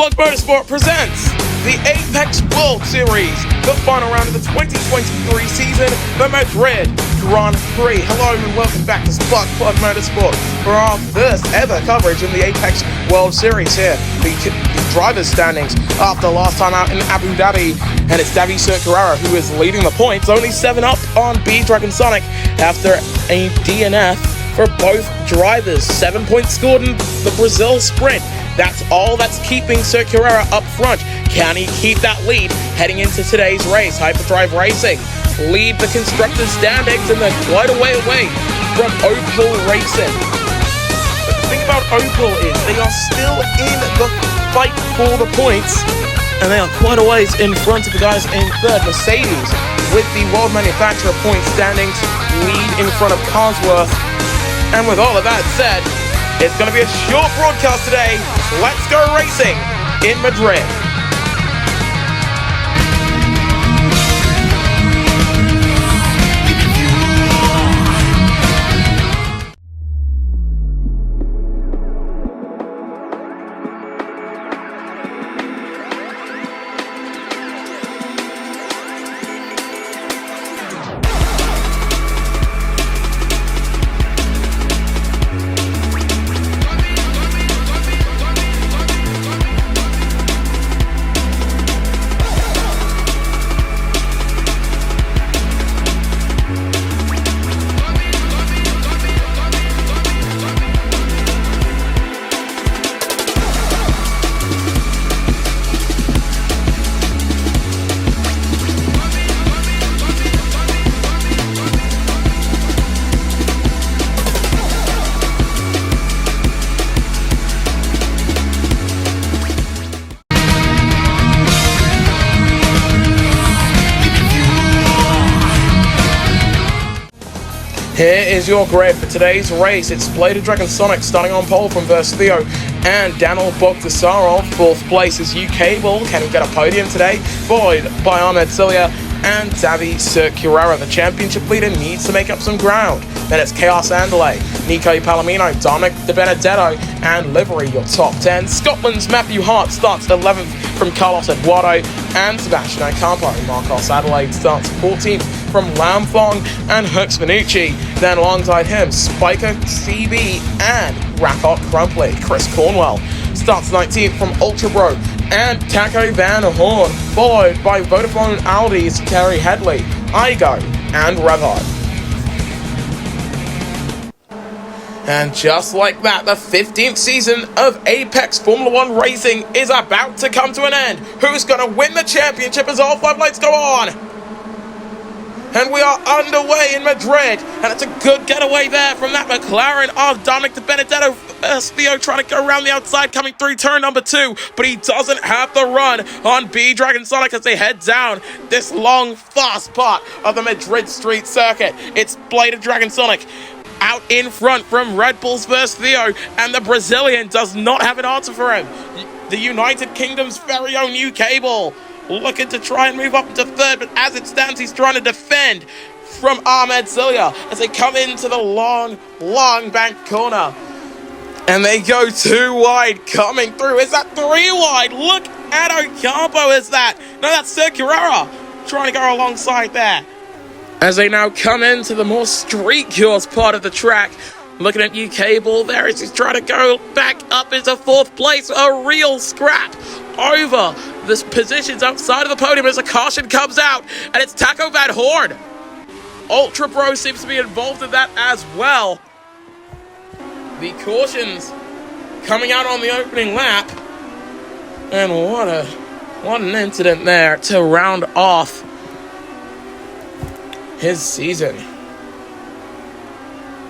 Plug Motorsport presents the APX World Series, the final round of the 2023 season, the Madrid Grand Prix. Hello and welcome back to Plug Motorsport for our first ever coverage in the APX World Series here. The drivers' standings after last time out in Abu Dhabi, and it's Davi Circarara who is leading the points, only 7 up on B-Dragon Sonic after a DNF for both drivers. 7 points scored in the Brazil sprint. That's all that's keeping Circarara up front. Can he keep that lead heading into today's race? Hyperdrive Racing lead the constructors' standings, and they're quite a way away from Opel Racing. But the thing about Opel is they are still in the fight for the points, and they are quite a ways in front of the guys in third. Mercedes, with the world manufacturer point standings, lead in front of Cosworth. And with all of that said, it's going to be a short broadcast today. Let's go racing in Madrid. Here is your grid for today's race. It's Dragon Sonic starting on pole from Theo and Daniel Bogdasarov. 4th place is U-Cable. Can he get a podium today? Followed by Ahmed Cilia and Davi Circarara. The championship leader needs to make up some ground. Then it's Chaos Andale, Nico Palomino, Dominic De Benedetto, and Livery, your top 10. Scotland's Matthew Hart starts 11th from Carlos Eduardo and Sebastian Ocampo. Marcos Adelaide starts 14th from Lamfong and Hux Vanucci. Then alongside him, Spiker CB and Rakot Crumpley. Chris Cornwell starts 19th from Ultra Bro and Taco Van Horn, followed by Vodafone Aldi's Terry Headley, Igo, and Revod. And just like that, the 15th season of Apex Formula 1 Racing is about to come to an end. Who's going to win the championship as all 5 lights go on? And we are underway in Madrid, and it's a good getaway there from that McLaren of Dominic De Benedetto. Theo trying to go around the outside, coming through turn number 2, but he doesn't have the run on B-Dragon Sonic as they head down this long, fast part of the Madrid street circuit. It's Dragon Sonic out in front from Red Bull's Theo, and the Brazilian does not have an answer for him. The United Kingdom's very own U-Cable looking to try and move up into third, but as it stands, he's trying to defend from Ahmed Cilia as they come into the long bank corner. And they go 2 wide coming through. Is that 3 wide? Look at Ocampo, is that? No, that's Circarara trying to go alongside there. As they now come into the more street course part of the track, looking at U-Cable there as he's trying to go back up into 4th place. A real scrap over the positions outside of the podium as a caution comes out, and it's Taco Van Horn. Ultra Pro seems to be involved in that as well. The cautions coming out on the opening lap, and what an incident there to round off his season.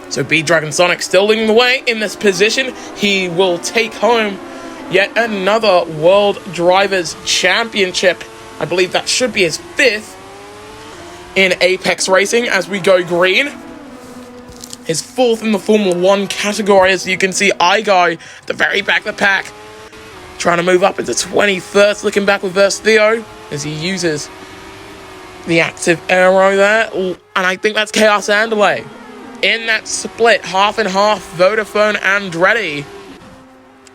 So B-Dragon Sonic still leading the way in this position. He will take home yet another World Drivers' Championship. I believe that should be his 5th in Apex Racing as we go green. His 4th in the Formula 1 category, as you can see. Igo, the very back of the pack, trying to move up into 21st, looking back with Theo as he uses the active aero there. And I think that's Chaos Andale. In that split, half and half, Vodafone Andretti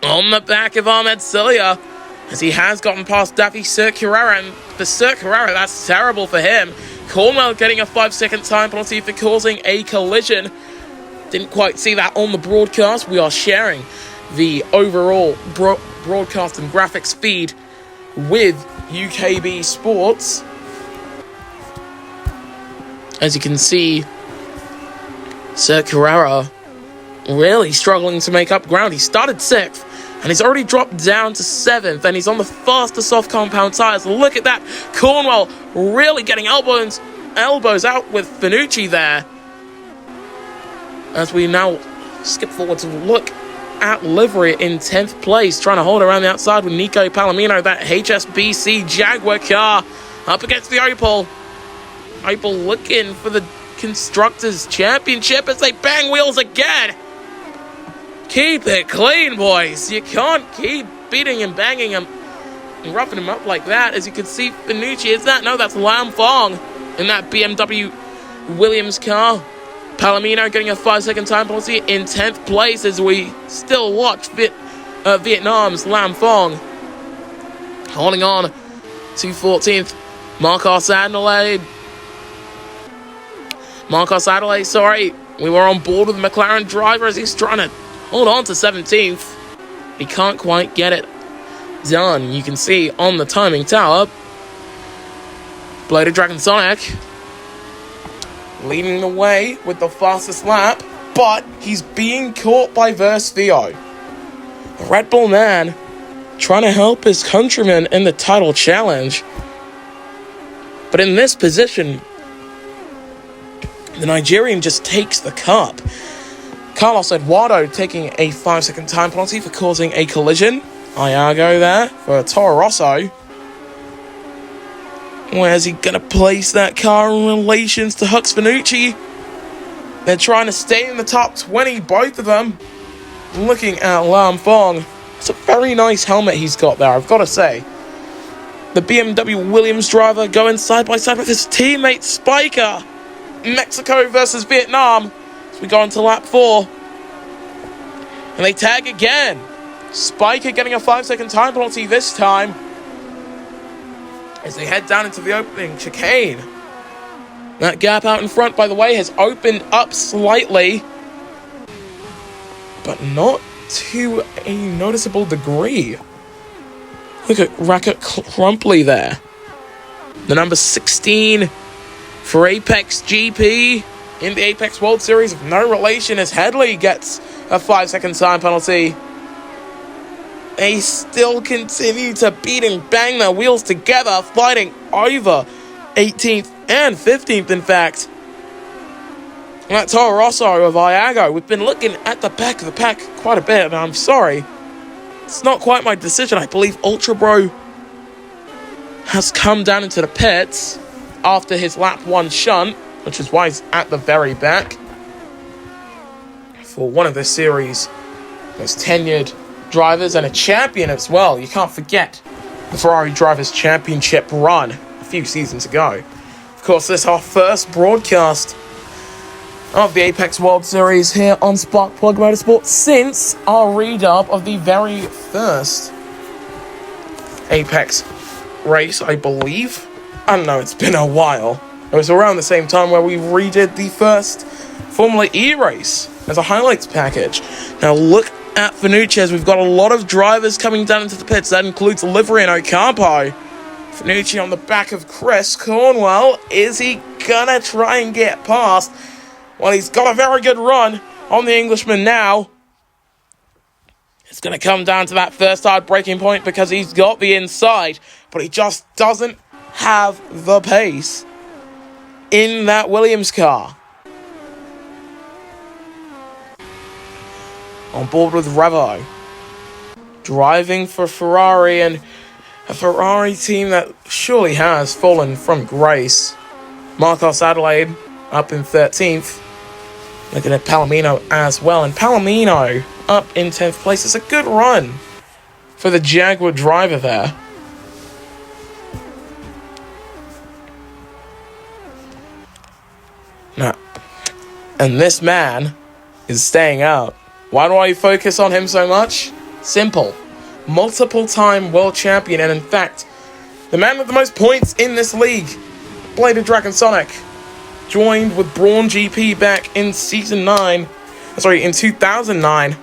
on the back of Ahmed Cilia as he has gotten past Daffy Circulera, and for Circulera, that's terrible for him. Cornwell getting a 5-second time penalty for causing a collision. Didn't quite see that on the broadcast. We are sharing the overall broadcast and graphics feed with UKB Sports. As you can see, Circulera really struggling to make up ground. He started 6th, and he's already dropped down to 7th, and he's on the faster soft compound tyres. Look at that. Cornwell really getting elbows out with Finucci there. As we now skip forward to look at livery in 10th place, trying to hold around the outside with Nico Palomino, that HSBC Jaguar car up against the Opel. Opel looking for the Constructors' Championship as they bang wheels again. Keep it clean, boys. You can't keep beating and banging him and roughing him up like that. As you can see, Finucci, is that? No, that's Lam Fong in that BMW Williams car. Palomino getting a 5-second time penalty in 10th place as we still watch Vietnam's Lam Fong holding on to 14th. Marcos Adelaide, we were on board with the McLaren driver as he's trying to hold on to 17th. He can't quite get it done. You can see on the timing tower, Bladed Dragon Sonic leading the way with the fastest lap, but he's being caught by Versvio. The Red Bull man trying to help his countrymen in the title challenge. But in this position, the Nigerian just takes the cup. Carlos Eduardo taking a 5-second time penalty for causing a collision. Iago there for Toro Rosso. Where's he going to place that car in relations to Hux Finucci? They're trying to stay in the top 20, both of them. Looking at Lam Fong, it's a very nice helmet he's got there, I've got to say. The BMW Williams driver going side by side with his teammate Spiker. Mexico versus Vietnam as we go into lap 4. And they tag again. Spiker getting a 5-second time penalty this time as they head down into the opening chicane. That gap out in front, by the way, has opened up slightly, but not to a noticeable degree. Look at Racket Crumpley there. The number 16 for Apex GP in the Apex World Series of no relation as Headley gets a 5-second time penalty. They still continue to beat and bang their wheels together, fighting over 18th and 15th, in fact. And that Toro Rosso of Iago, we've been looking at the back of the pack quite a bit, and I'm sorry. It's not quite my decision. I believe Ultra Bro has come down into the pits after his lap 1 shunt, which is why he's at the very back. For one of this series' most tenured drivers and a champion as well. You can't forget the Ferrari Drivers' Championship run a few seasons ago. Of course, this is our first broadcast of the Apex World Series here on Sparkplug Motorsport since our redub of the very first Apex race, I believe. I don't know, it's been a while. It was around the same time where we redid the first Formula E race as a highlights package. Now look at Finucci, as we've got a lot of drivers coming down into the pits. That includes Livery and Ocampo. Finucci on the back of Chris Cornwell. Is he gonna try and get past? Well, he's got a very good run on the Englishman now. It's going to come down to that first hard braking point because he's got the inside, but he just doesn't have the pace in that Williams car. On board with Revo, driving for Ferrari, and a Ferrari team that surely has fallen from grace. Marcos Adelaide up in 13th. Looking at Palomino as well, and Palomino up in 10th place. It's a good run for the Jaguar driver there. Now, and this man is staying out. Why do I focus on him so much? Simple. multiple-time world champion, and in fact, the man with the most points in this league, Bladed Dragon Sonic, joined with Brawn GP back in in 2009.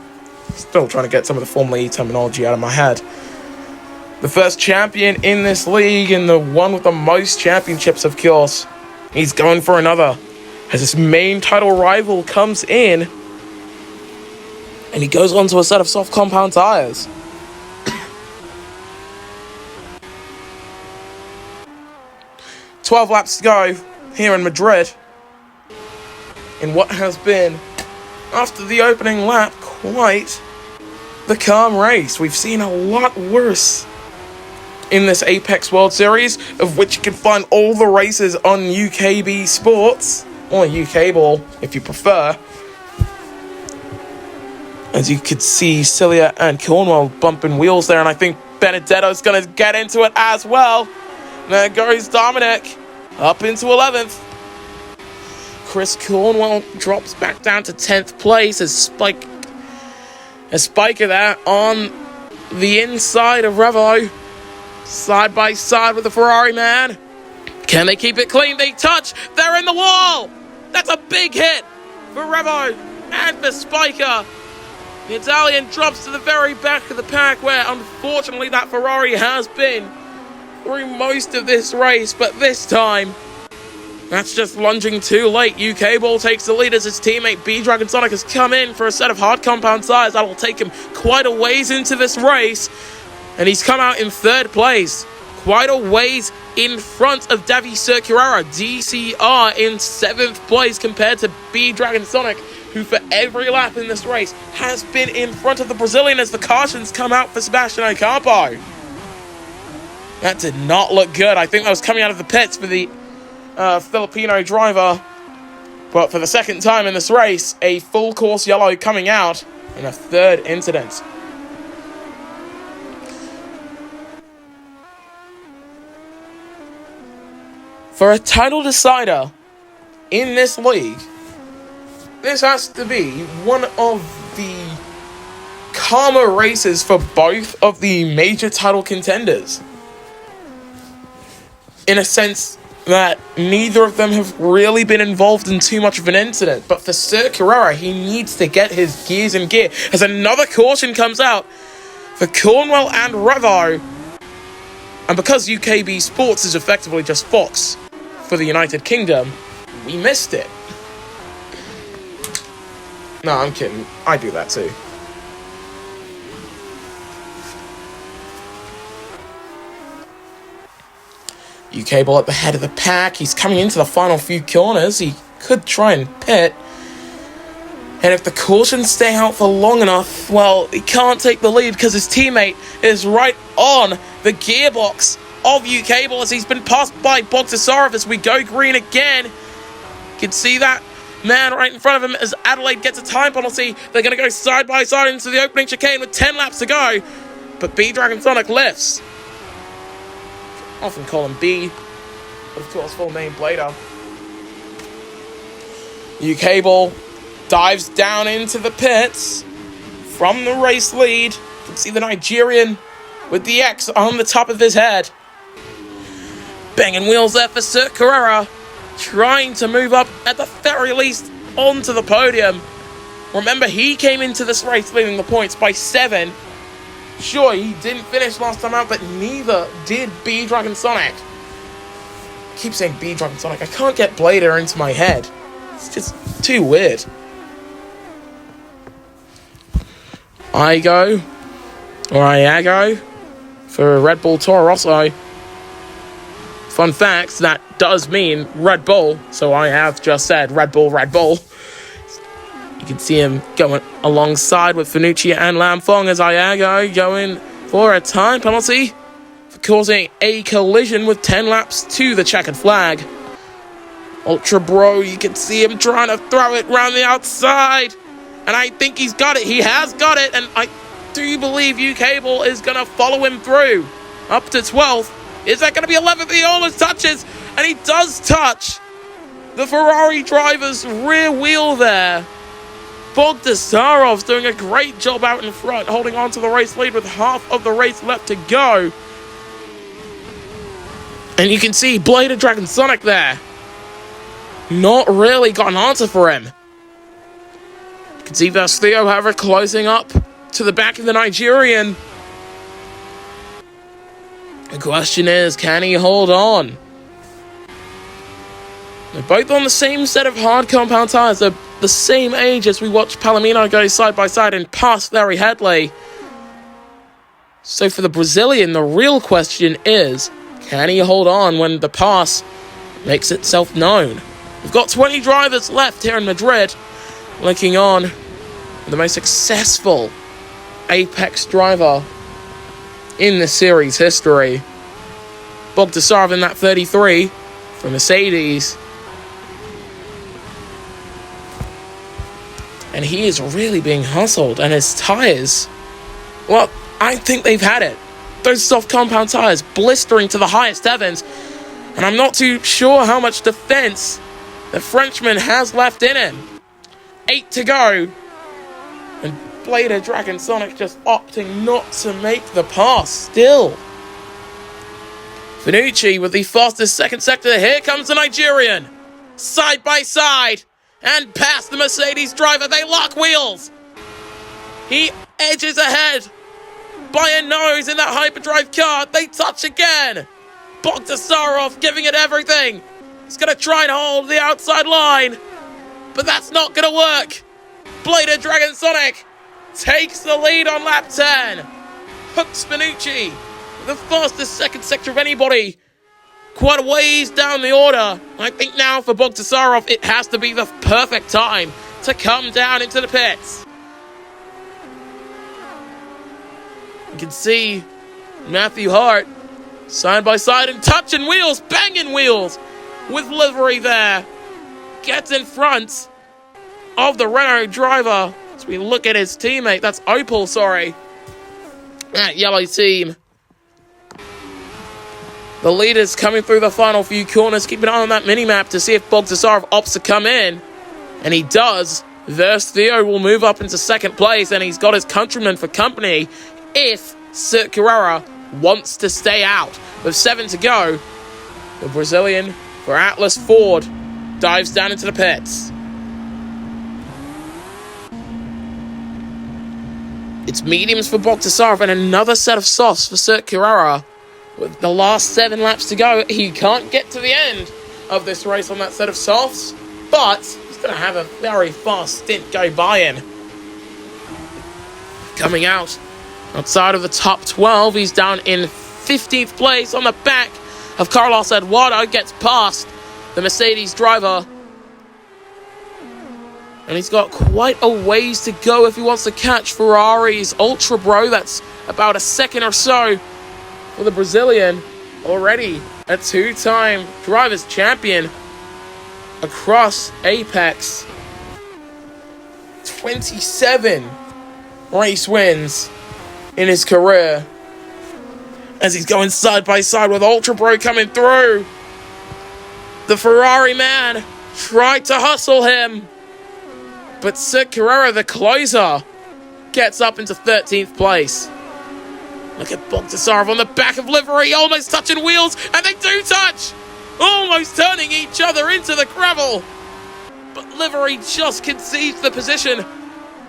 Still trying to get some of the Formula E terminology out of my head. The first champion in this league and the one with the most championships, of course. He's going for another as his main title rival comes in and he goes on to a set of soft compound tires. "12 laps to go here in Madrid in what has been, after the opening lap, quite the calm race. We've seen a lot worse in this APX World Series, of which you can find all the races on UKB Sports, or UK Ball if you prefer. As you could see, Cilia and Cornwell bumping wheels there, and I think Benedetto's going to get into it as well. There goes Dominic, up into 11th. Chris Cornwell drops back down to 10th place as Spiker there on the inside of Revo. Side by side with the Ferrari man. Can they keep it clean? They touch. They're in the wall. That's a big hit for Revo and for Spiker. The Italian drops to the very back of the pack, where unfortunately that Ferrari has been through most of this race, but this time that's just lunging too late. UK Ball takes the lead as his teammate B Dragon Sonic has come in for a set of hard compound tires that will take him quite a ways into this race. And he's come out in 3rd place, quite a ways in front of Davi Circulera. DCR in 7th place compared to B Dragon Sonic, who for every lap in this race has been in front of the Brazilian as the cautions come out for Sebastian Ocampo. That did not look good. I think that was coming out of the pits for the Filipino driver. But for the second time in this race, a full course yellow coming out in a 3rd incident. For a title decider in this league, this has to be one of the calmer races for both of the major title contenders. In a sense that neither of them have really been involved in too much of an incident. But for Circulera, he needs to get his gears in gear as another caution comes out for Cornwell and Revo. And because UKB Sports is effectively just Fox for the United Kingdom, we missed it. No, I'm kidding. I do that too. UK Ball at the head of the pack. He's coming into the final few corners. He could try and pit. And if the cautions stay out for long enough, well, he can't take the lead because his teammate is right on the gearbox of UK Ball as he's been passed by Bogdasarov as we go green again. You can see that man right in front of him as Adelaide gets a time penalty. They're going to go side by side into the opening chicane with 10 laps to go. But B Dragon Sonic lifts. Often call him B, but of course full name Blader. UK Ball dives down into the pits from the race lead. You can see the Nigerian with the X on the top of his head. Banging wheels there for Circulera, trying to move up at the very least onto the podium. Remember, he came into this race leading the points by 7. Sure, he didn't finish last time out, but neither did B Dragon Sonic. I keep saying B Dragon Sonic. I can't get Blader into my head. It's just too weird. Iago for Red Bull Toro Rosso. Fun fact, that does mean Red Bull, so I have just said Red Bull. You can see him going alongside with Finucci and Lamfong as Iago going for a time penalty for causing a collision with 10 laps to the checkered flag. Ultra Bro, you can see him trying to throw it round the outside. And I think he's got it. He has got it. And I do believe UK Ball is going to follow him through up to 12th. Is that going to be 11th? He almost touches. And he does touch the Ferrari driver's rear wheel there. Bogdasarov's doing a great job out in front, holding on to the race lead with half of the race left to go. And you can see Bladed Dragon Sonic there. Not really got an answer for him. You can see Theo, however, closing up to the back of the Nigerian. The question is, can he hold on? They're both on the same set of hard compound tires. They're the same age as we watched Palomino go side by side and pass Larry Headley. So for the Brazilian, the real question is, can he hold on when the pass makes itself known? We've got 20 drivers left here in Madrid, linking on with the most successful Apex driver in the series history. Bogdasarov in that 33 from Mercedes. And he is really being hustled, and his tires, well, I think they've had it. Those soft compound tires blistering to the highest heavens, and I'm not too sure how much defense the Frenchman has left in him. 8 to go, and Bladed Dragon Sonic just opting not to make the pass still. Finucci with the fastest second sector. Here comes the Nigerian, side by side. And past the Mercedes driver, they lock wheels. He edges ahead by a nose in that hyperdrive car. They touch again. Bogdasarov giving it everything. He's going to try and hold the outside line, but that's not going to work. Bladed Dragon Sonic takes the lead on lap 10. Hooks Finucci, the fastest second sector of anybody. Quite a ways down the order. I think now for Bogdasarov, it has to be the perfect time to come down into the pits. You can see Matthew Hart side by side and touching wheels, banging wheels with livery there. Gets in front of the Renault driver as we look at his teammate. That's Opel, sorry. That yellow team. The leaders coming through the final few corners. Keep an eye on that mini-map to see if Bogdasarov opts to come in. And he does. Theo will move up into second place, and he's got his countryman for company if Sir Carrera wants to stay out. With 7 to go, the Brazilian for Atlas Ford dives down into the pits. It's mediums for Bogdasarov and another set of softs for Sir Carrera. With the last 7 laps to go, he can't get to the end of this race on that set of softs, but he's going to have a very fast stint go by him. Coming out outside of the top 12, he's down in 15th place on the back of Carlos Eduardo, gets past the Mercedes driver. And he's got quite a ways to go if he wants to catch Ferrari's Ultra Bro. That's about a second or so for the Brazilian, already a 2-time drivers champion across Apex. 27 race wins in his career as he's going side by side with Ultra Bro coming through. The Ferrari man tried to hustle him, but Sir Carrera, the closer, gets up into 13th place. Look at Bogdasarov on the back of livery, almost touching wheels, and they do touch! Almost turning each other into the gravel. But livery just concedes the position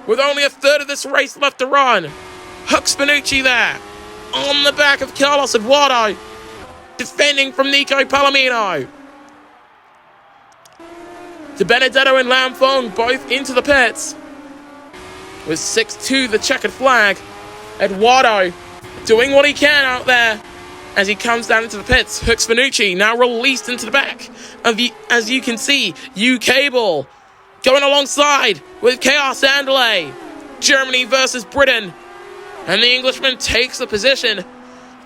with only a third of this race left to run. Hooks Finucci there, on the back of Carlos Eduardo, defending from Nico Palomino. De Benedetto and Lamfong both into the pits. With 6-2 the checkered flag. Eduardo doing what he can out there as he comes down into the pits. Hooks Finucci now released into the back of the, as you can see, U-Cable going alongside with Chaos Andale. Germany versus Britain. And the Englishman takes the position.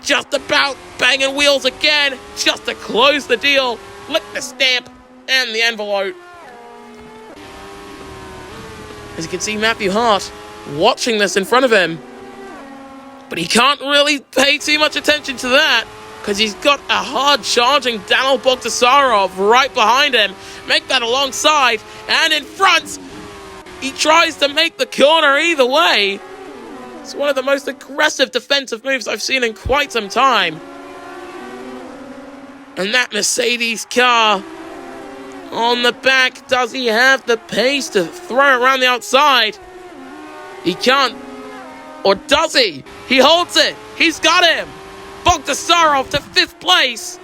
Just about banging wheels again, just to close the deal. Lick the stamp and the envelope. As you can see, Matthew Hart watching this in front of him. But he can't really pay too much attention to that, because he's got a hard-charging Daniel Bogdasarov right behind him. Make that alongside, and in front, He tries to make the corner either way. It's one of the most aggressive defensive moves I've seen in quite some time. And that Mercedes car on the back, does he have the pace to throw it around the outside? He can't. Or does he? He holds it. He's got him. Bogdasarov to 5th place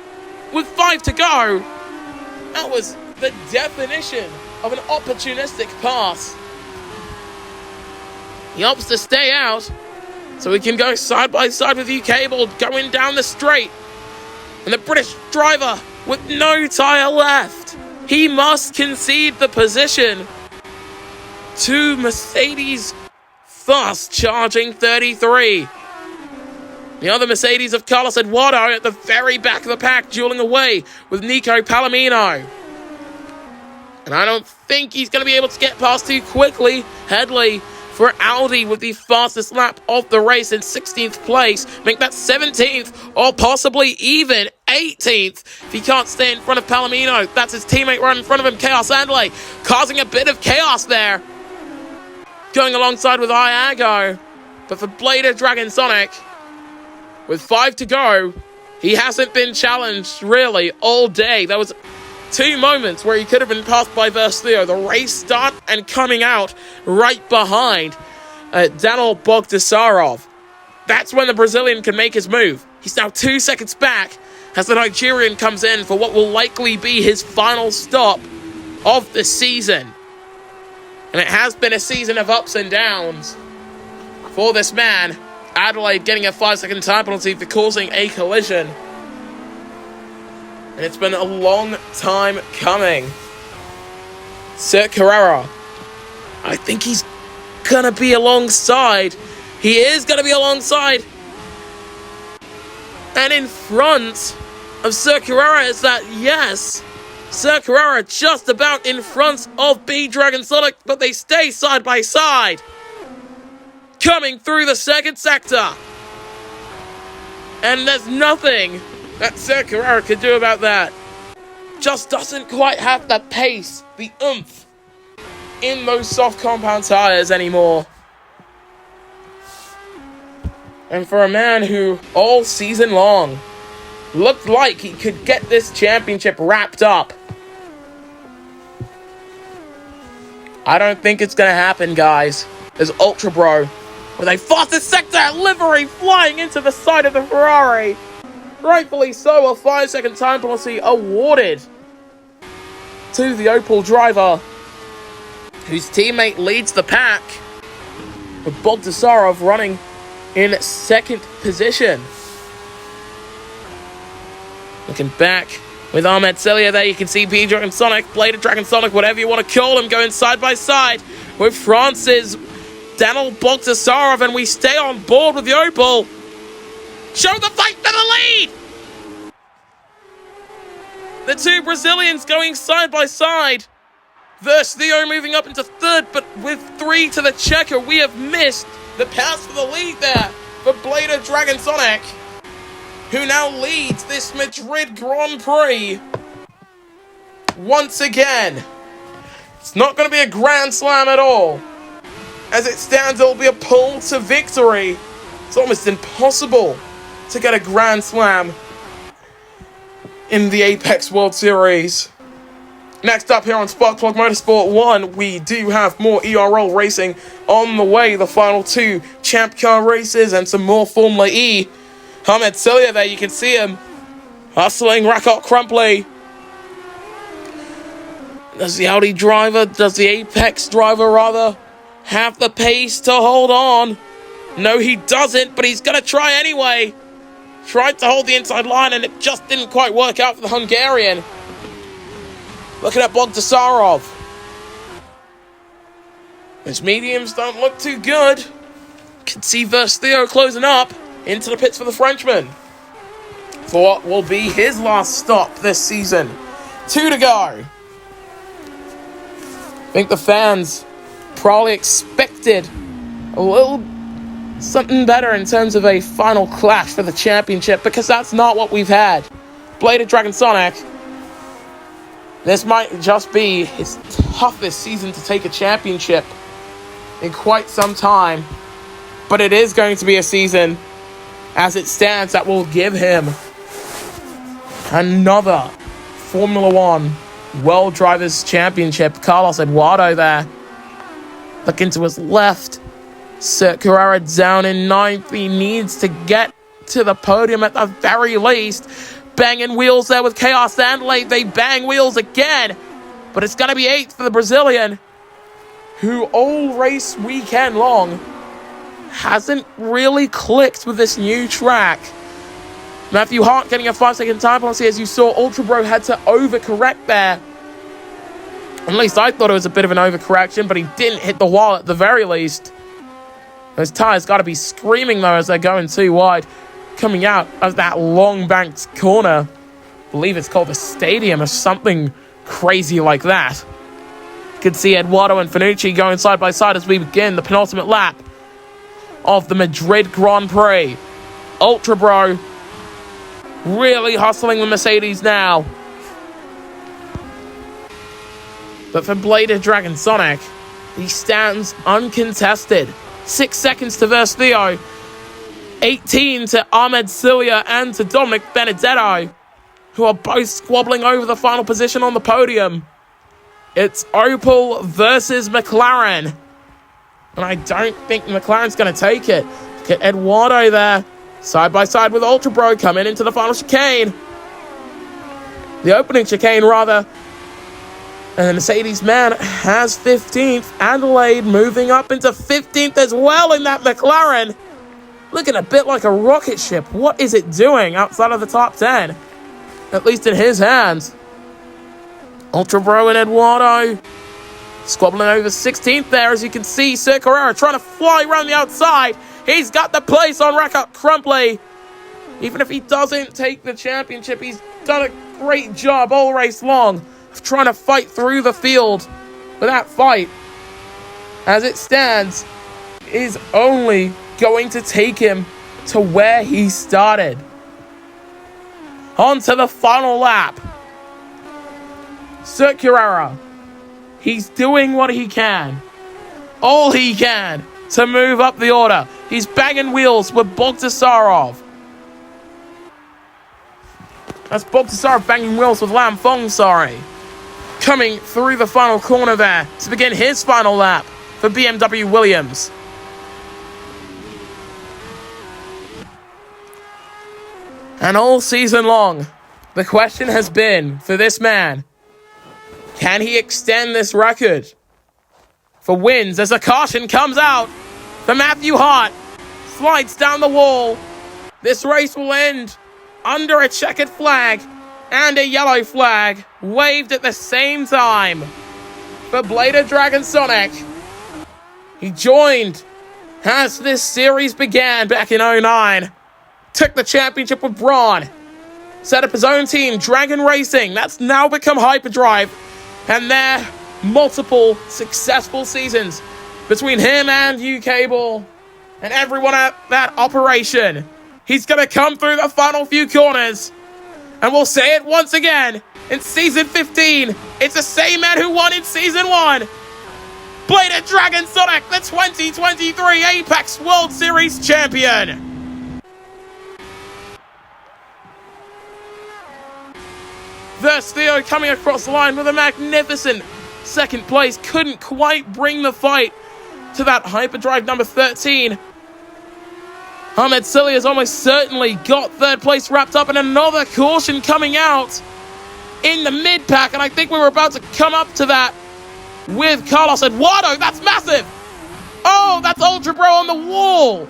with 5 to go. That was the definition of an opportunistic pass. He opts to stay out so he can go side by side with Cable going down the straight. And the British driver with no tyre left. He must concede the position to Mercedes fast charging 33. The other Mercedes of Carlos Eduardo at the very back of the pack, dueling away with Nico Palomino. And I don't think he's going to be able to get past too quickly. Headley for Audi with the fastest lap of the race in 16th place. Make that 17th or possibly even 18th if he can't stay in front of Palomino. That's his teammate right in front of him, Chaos Adley, causing a bit of chaos there. Going alongside with Iago. But for Blader Dragon Sonic, with 5 to go, he hasn't been challenged really all day. There was 2 moments where he could have been passed by Versteo. The race start and coming out right behind Daniel Bogdasarov. That's when the Brazilian can make his move. He's now 2 seconds back as the Nigerian comes in for what will likely be his final stop of the season. And it has been a season of ups and downs for this man. Adelaide getting a 5-second time penalty for causing a collision. And it's been a long time coming. Sir Carrera, I think he's gonna be alongside. He is gonna be alongside. And in front of Sir Carrera is that, yes, Sir Carrera just about in front of B Dragon Sonic, but they stay side by side. Coming through the second sector. And there's nothing that Sir Carrera could do about that. Just doesn't quite have the pace, the oomph in those soft compound tires anymore. And for a man who all season long looked like he could get this championship wrapped up, I don't think it's gonna happen, guys. There's Ultra Bro with a fastest sector livery flying into the side of the Ferrari. Rightfully so, a 5-second time penalty awarded to the Opel driver, whose teammate leads the pack, with Bogdasarov running in 2nd position. Looking back with Ahmed Celia there, you can see B Dragon Sonic, Blader Dragon Sonic, whatever you want to call him, going side by side with France's Daniel Bogdasarov, and we stay on board with the Opel. Show the fight for the lead! The 2 Brazilians going side by side. Versteo moving up into 3rd, but with 3 to the checker, we have missed the pass for the lead there for Blader Dragon Sonic, who now leads this Madrid Grand Prix once again. It's not going to be a Grand Slam at all. As it stands, it will be a pull to victory. It's almost impossible to get a Grand Slam in the APX World Series. Next up here on Sparkplug Motorsport 1, we do have more ERL racing on the way. The final 2 Champ Car races and some more Formula E. Ahmed Celia there, you can see him hustling Rakot Crumpley. Does the Audi driver, does the Apex driver rather, have the pace to hold on? No, he doesn't, but he's going to try anyway. Tried to hold the inside line, and it just didn't quite work out for the Hungarian. Looking at Bogdasarov. His mediums don't look too good. Can see Versteo closing up into the pits for the Frenchman for what will be his last stop this season. 2 to go. I think the fans probably expected a little something better in terms of a final clash for the championship, because that's not what we've had. Blader Dragon Sonic, this might just be his toughest season to take a championship in quite some time. But it is going to be a season, as it stands, that will give him another Formula One World Drivers' Championship. Carlos Eduardo there. Looking to his left. Sir Carrera down in 9th. He needs to get to the podium at the very least. Banging wheels there with Chaos and Late. They bang wheels again. But it's going to be 8th for the Brazilian, who all race weekend long hasn't really clicked with this new track. Matthew Hart getting a 5-second time penalty, as you saw. Ultra Bro had to overcorrect there. At least I thought it was a bit of an overcorrection, but he didn't hit the wall at the very least. Those tyres got to be screaming, though, as they're going too wide. Coming out of that long banked corner. I believe it's called the Stadium or something crazy like that. You can see Eduardo and Fanucci going side by side as we begin the penultimate lap of the Madrid Grand Prix. Ultra Bro really hustling the Mercedes now. But for Bladed Dragon Sonic, he stands uncontested. 6 seconds to Verstio, 18 to Ahmed Cilia and to Dominic Benedetto, who are both squabbling over the final position on the podium. It's Opel versus McLaren. And I don't think McLaren's going to take it. Get Eduardo there, side by side with Ultra Bro, coming into the final chicane. The opening chicane, rather. And the Mercedes man has 15th. Adelaide moving up into 15th as well in that McLaren. Looking a bit like a rocket ship. What is it doing outside of the top 10? At least in his hands. Ultra Bro and Eduardo squabbling over 16th there, as you can see. Sir Carrera trying to fly around the outside. He's got the place on Rack-Up Crumply. Even if he doesn't take the championship, he's done a great job all race long of trying to fight through the field. But that fight, as it stands, is only going to take him to where he started. On to the final lap. Sir Carrera, he's doing what he can. All he can to move up the order. He's banging wheels with Bogdasarov. That's Bogdasarov banging wheels with Lam Fong, coming through the final corner there to begin his final lap for BMW Williams. And all season long, the question has been for this man, can he extend this record for wins as a caution comes out for Matthew Hart? Slides down the wall. This race will end under a checkered flag and a yellow flag waved at the same time for Bladed Dragon Sonic. He joined as this series began back in 2009. Took the championship with Braun. Set up his own team, Dragon Racing. That's now become Hyperdrive. And their multiple successful seasons between him and UK Ball and everyone at that operation. He's going to come through the final few corners. And we'll say it once again. In Season 15, it's the same man who won in Season 1. Bladed Dragon Sonic, the 2023 APX World Series champion. Verstio coming across the line with a magnificent second place. Couldn't quite bring the fight to that Hyperdrive number 13. Ahmed Cilia has almost certainly got third place wrapped up, and another caution coming out in the mid-pack, and I think we were about to come up to that with Carlos Eduardo. That's massive! Oh, that's Ultra Bro on the wall!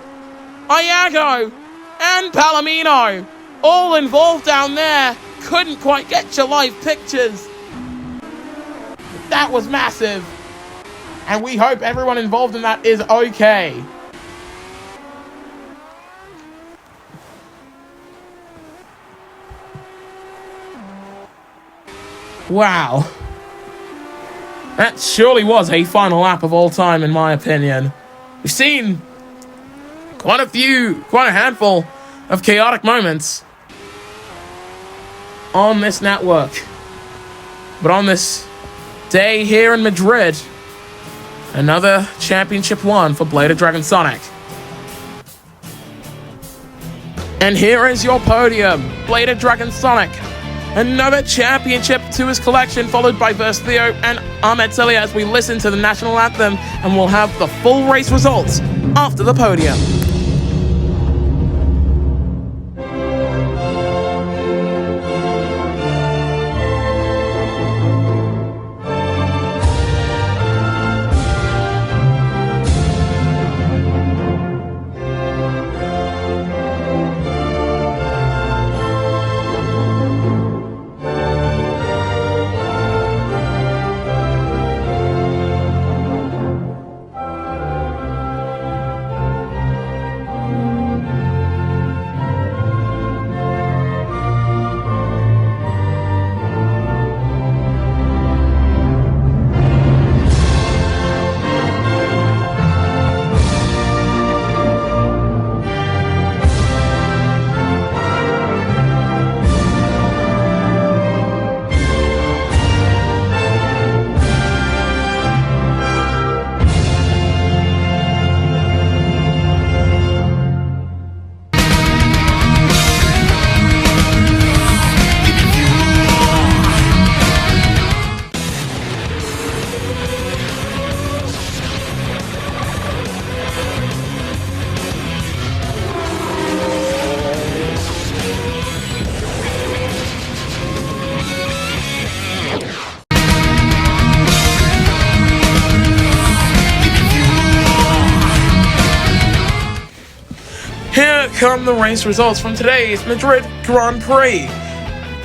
Iago and Palomino all involved down there. Couldn't quite get your live pictures. That was massive. And we hope everyone involved in that is okay. Wow. That surely was a final lap of all time, in my opinion. We've seen quite a handful of chaotic moments on this network. But on this day here in Madrid, Another championship won for Bladed Dragon Sonic. And here is your podium, Bladed Dragon Sonic. Another championship to his collection, followed by Theo and Ahmed Celia as we listen to the national anthem, and we'll have the full race results after the podium. Here come the race results from today's Madrid Grand Prix.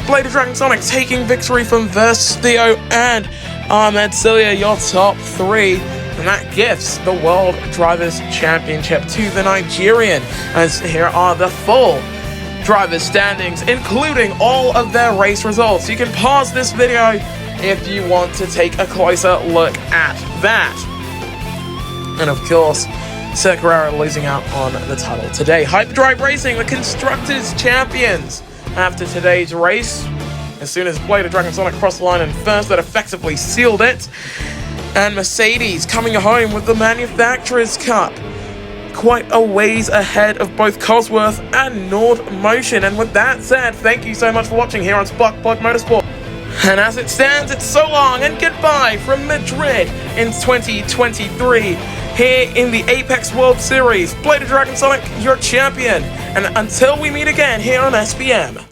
Bladed Dragon Sonic taking victory from Theo and Ahmed Celia, your top three. And that gifts the World Drivers' Championship to the Nigerian. As here are the full drivers' standings, including all of their race results. You can pause this video if you want to take a closer look at that. And of course, Sir Carrera losing out on the title today. Hyperdrive Racing, the Constructors' Champions. After today's race, as soon as Bladed Dragon Sonic crossed the line in first, that effectively sealed it. And Mercedes coming home with the Manufacturers' Cup. Quite a ways ahead of both Cosworth and Nord Motion. And with that said, thank you so much for watching here on Spark Plug Motorsport. And as it stands, it's so long and goodbye from Madrid in 2023. Here in the APX World Series, Bladed Dragon Sonic, your champion. And until we meet again here on SPM.